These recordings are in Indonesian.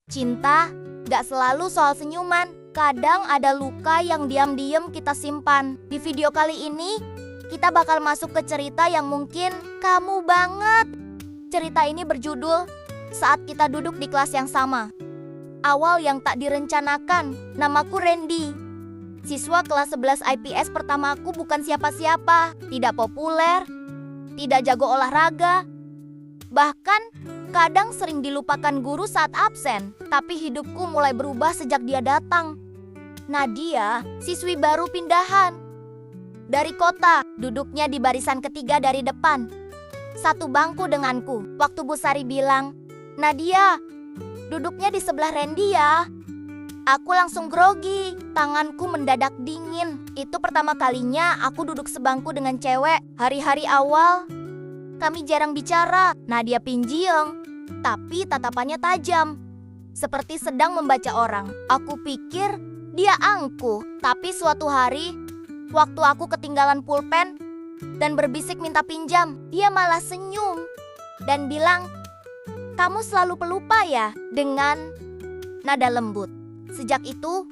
Cinta gak selalu soal senyuman. Kadang ada luka yang diam-diam kita simpan. Di video kali ini, kita bakal masuk ke cerita yang mungkin kamu banget. Cerita ini berjudul Saat Kita Duduk di Kelas Yang Sama. Awal yang tak direncanakan. Namaku Randy. Siswa kelas 11 IPS pertamaku, bukan siapa-siapa. Tidak populer, tidak jago olahraga. Bahkan kadang sering dilupakan guru saat absen. Tapi hidupku mulai berubah sejak dia datang. Nadia, siswi baru pindahan dari kota, duduknya di barisan ketiga dari depan. Satu bangku denganku. Waktu Bu Sari bilang, "Nadia, duduknya di sebelah Randy ya." Aku langsung grogi, tanganku mendadak dingin. Itu pertama kalinya aku duduk sebangku dengan cewek. Hari-hari awal, kami jarang bicara. Nadia pinjieng, tapi tatapannya tajam, seperti sedang membaca orang. Aku pikir dia angkuh, tapi suatu hari, waktu aku ketinggalan pulpen dan berbisik minta pinjam, dia malah senyum dan bilang, "Kamu selalu pelupa ya?" dengan nada lembut. Sejak itu,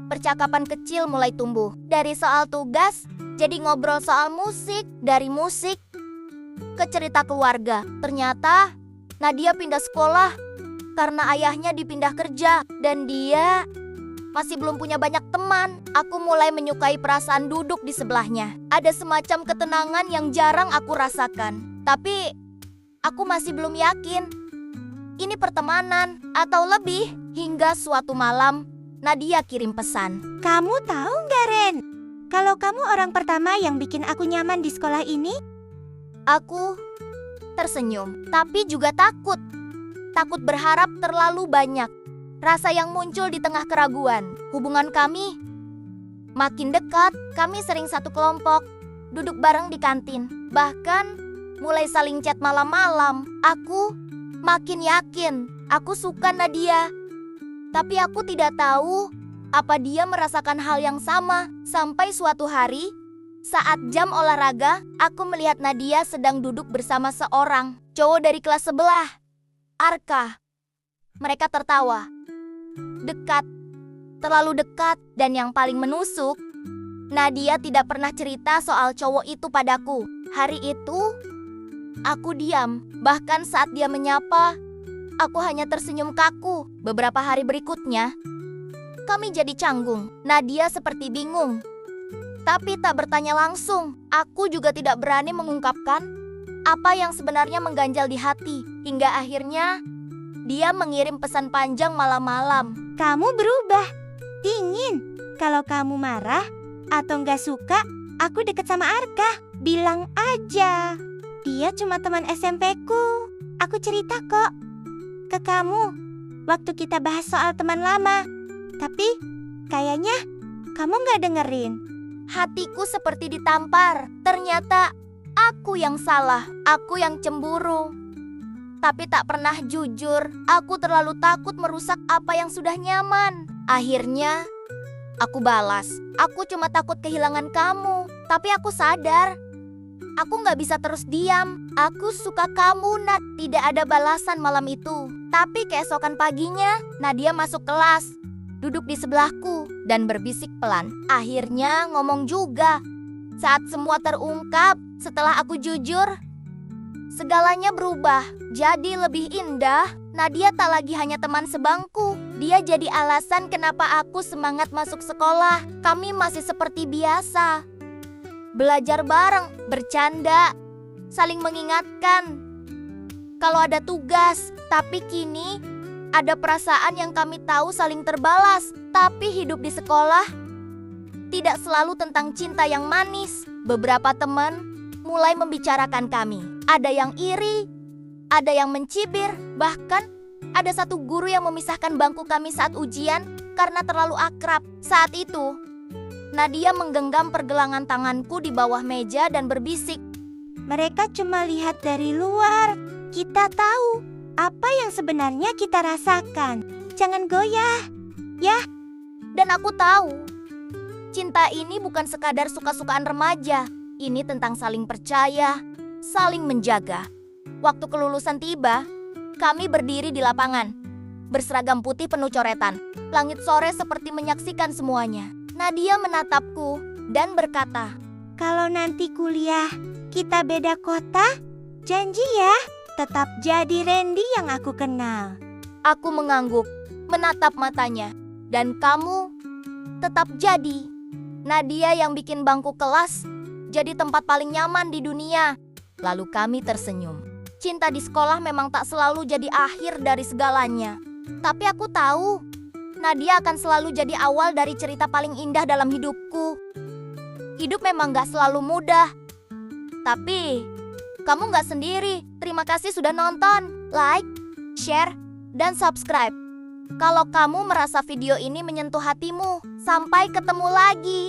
percakapan kecil mulai tumbuh. Dari soal tugas, jadi ngobrol soal musik. Dari musik, ke cerita keluarga. Ternyata, Nadia pindah sekolah karena ayahnya dipindah kerja. Dan dia masih belum punya banyak teman. Aku mulai menyukai perasaan duduk di sebelahnya. Ada semacam ketenangan yang jarang aku rasakan. Tapi, aku masih belum yakin ini pertemanan atau lebih. Hingga suatu malam, Nadia kirim pesan. "Kamu tahu nggak, Ren? Kalau kamu orang pertama yang bikin aku nyaman di sekolah ini." Aku tersenyum, tapi juga takut. Takut berharap terlalu banyak. Rasa yang muncul di tengah keraguan. Hubungan kami makin dekat. Kami sering satu kelompok, duduk bareng di kantin. Bahkan mulai saling chat malam-malam. Aku makin yakin aku suka Nadia. Tapi aku tidak tahu apa dia merasakan hal yang sama. Sampai suatu hari, saat jam olahraga, aku melihat Nadia sedang duduk bersama seorang cowok dari kelas sebelah, Arka. Mereka tertawa. Dekat, terlalu dekat, dan yang paling menusuk, Nadia tidak pernah cerita soal cowok itu padaku. Hari itu, aku diam. Bahkan saat dia menyapa, aku hanya tersenyum kaku. Beberapa hari berikutnya, kami jadi canggung. Nadia seperti bingung, tapi tak bertanya langsung. Aku juga tidak berani mengungkapkan apa yang sebenarnya mengganjal di hati. Hingga akhirnya, dia mengirim pesan panjang malam-malam. "Kamu berubah, dingin. Kalau kamu marah atau nggak suka, aku deket sama Arka. Bilang aja. Dia cuma teman SMP-ku. Aku cerita kok ke kamu waktu kita bahas soal teman lama. Tapi kayaknya kamu nggak dengerin." Hatiku seperti ditampar. Ternyata aku yang salah. Aku yang cemburu. Tapi tak pernah jujur. Aku terlalu takut merusak apa yang sudah nyaman. Akhirnya, aku balas. "Aku cuma takut kehilangan kamu." Tapi aku sadar, aku gak bisa terus diam. "Aku suka kamu, Nat." Tidak ada balasan malam itu. Tapi keesokan paginya, Nadia masuk kelas, duduk di sebelahku, dan berbisik pelan. Akhirnya ngomong juga. Saat semua terungkap, setelah aku jujur, segalanya berubah. Jadi lebih indah. Nadia tak lagi hanya teman sebangku. Dia jadi alasan kenapa aku semangat masuk sekolah. Kami masih seperti biasa. Belajar bareng, bercanda, saling mengingatkan kalau ada tugas. Tapi kini ada perasaan yang kami tahu saling terbalas. Tapi hidup di sekolah tidak selalu tentang cinta yang manis. Beberapa teman mulai membicarakan kami. Ada yang iri, ada yang mencibir. Bahkan ada satu guru yang memisahkan bangku kami saat ujian karena terlalu akrab. Saat itu, Nadia menggenggam pergelangan tanganku di bawah meja dan berbisik, "Mereka cuma lihat dari luar. Kita tahu apa yang sebenarnya kita rasakan. Jangan goyah, ya." Dan aku tahu, cinta ini bukan sekadar suka-sukaan remaja. Ini tentang saling percaya, saling menjaga. Waktu kelulusan tiba, kami berdiri di lapangan. berseragam putih penuh coretan. Langit sore seperti menyaksikan semuanya. Nadia menatapku dan berkata, Kalau nanti kuliah, kita beda kota? Janji ya, tetap jadi Randy yang aku kenal. Aku mengangguk, menatap matanya. Dan kamu tetap jadi Nadia yang bikin bangku kelas jadi tempat paling nyaman di dunia. Lalu kami tersenyum. Cinta di sekolah memang tak selalu jadi akhir dari segalanya. Tapi aku tahu, Nadia akan selalu jadi awal dari cerita paling indah dalam hidupku. Hidup memang gak selalu mudah. Tapi, kamu gak sendiri. Terima kasih sudah nonton. Like, share, dan subscribe. Kalau kamu merasa video ini menyentuh hatimu, sampai ketemu lagi.